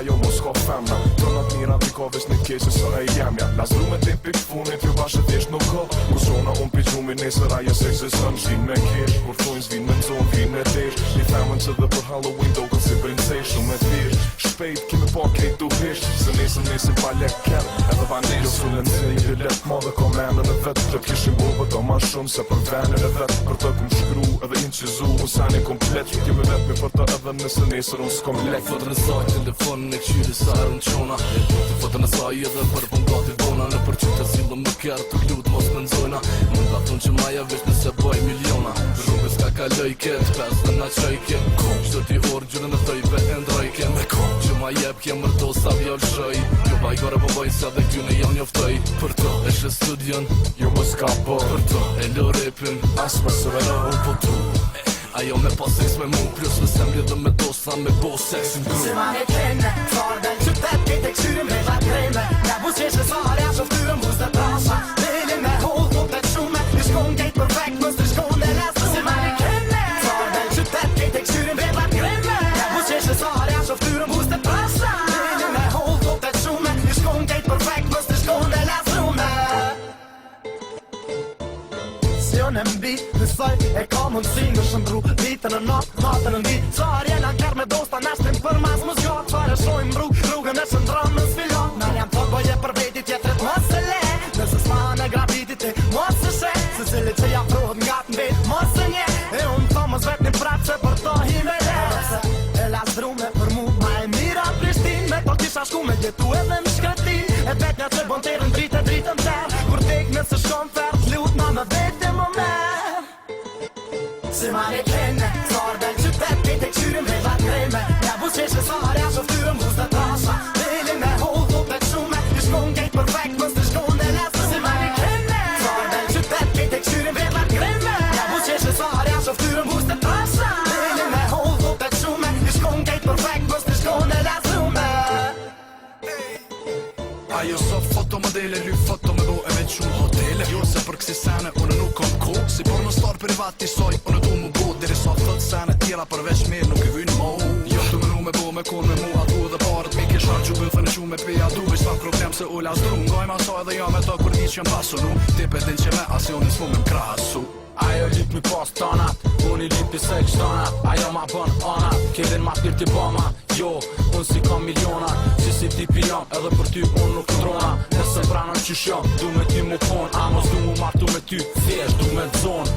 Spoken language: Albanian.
ajo mos ka femna. Tonat mira t'i ka vesh në keqe së e jemja. Lasru me te pik funit, jo bashkë thjesht nuk ka. Kur shona unë pi gjumi nesër ajo se zon Zvin me kesh, kur thojnë zvin me nxon, vin me desh. Një femën që dhe për Halloween do këtë si princesh. Shumë e thjesht, shpejt kime pa kejt du hisht. Se nesër pa lek kel, edhe vanesh. Jo sullën se i let ma dhe komendën e vet. Të kishim bove do ma shumë se për venën e vet. Për të kum shkru edhe incizu, unë sani komplet. Kime vet me për të edhe nëse nesër unë s'kom lek. Fotën e saj telefonin e këshyri sa erën qona. Fotën e saj edhe për pëngati bona. Në për qytë silëm më kjerë të lut mos në nxojna. Më nga thun që maja vesh nëse bëj miliona. Rrugës ka kaloj ket, pes dhe na qoj ket. Qdo ti orë gjyrën e thojve e ndroj ket. Që ma jep kem mërdo sa vjall shoj. Jo bajgore po bëj se dhe kyne jam njoftoj. Për to e shë studion, jo mos ka bër. për to e lo repin, as më së vero. po tu ajo me pas seks me mu, plus në semri dhe me dosa me bo seksin gru. Se ma ne kenne, farë del qytet, kejt e këshyrim me gjatë kreme. Ne bus qeshe sarja, shoftyrën bus dhe trasha. Deli me hold, po të shume, i shkon kejt perfekt, mës të shkon e lesë. Se ma ne kenne, farë del qytet, kejt e këshyrim me gjatë kreme. Ne bus qeshe sarja, shoftyrën bus dhe trasha. Deli me hold, po të shume, i shkon kejt perfekt, mës të shkon e lesë. Në mbi, nësoj e ka mundësi në shëndru ditën e natën në dit. Qarje në kërë me dosta nashtin për mas më zgjot. Qare shojmë rrugën e shëndron në sfilon. Në jam të bëje për veti tjetërit mos e le. Nëse s'ma në gravitit e mos e she. Se cili që jafrohet nga të mbet mos e nje. E unë thomës vet një prap që për to hi me le. E las drume për mu ma e mira Prishtin. Me to kisha shku me jetu edhe në shkretin. E vetja që bon terën dritën ter. Kur tek nëse shkon fert lut ma me vete më me. Se ma ne kenne, farë del qytet, kejt e këshyrim me gjatë kreme. Ja bus qeshe sarja, shoftyrën bus dhe trasha. Deli me hold, po të shume, i shkon kejt perfekt, mës të shkon e lesë. Se ma ne kenne, farë del qytet, kejt e këshyrim me gjatë kreme. Ja bus qeshe sarja, shoftyrën bus dhe trasha. Deli me hold, po të shume, i shkon kejt perfekt, mës të shkon e lesë. Ajo sot fotomodele, lyp foto me bo e me qunë hotele. Jo se për kësi sene, unë nuk kom ko. Si por në star privat i soj, unë du mu bo. Diri sa thot sene tjera përveç mirë nuk i vynë mo. Jo të mënu me bo me kon me mua du dhe parët. Mi kishan që bëthën e që me pia du. Veç fan problem se u las dru. Ngoj ma saj dhe ja me to kur një që më pasunu. Ti petin që me asionin s'mu me m'krasu. Ajo lip mi pas tonat, unë i lipi se kështonat. Ajo ma bën onat, kedin ma pirti boma. Jo, unë si kam milionat, si tipi jam, edhe për ty unë nuk ndrona. Nëse pranon qysh jam, du me ty mu kon, a mos du mu martu me ty, thjesht du me t'zon.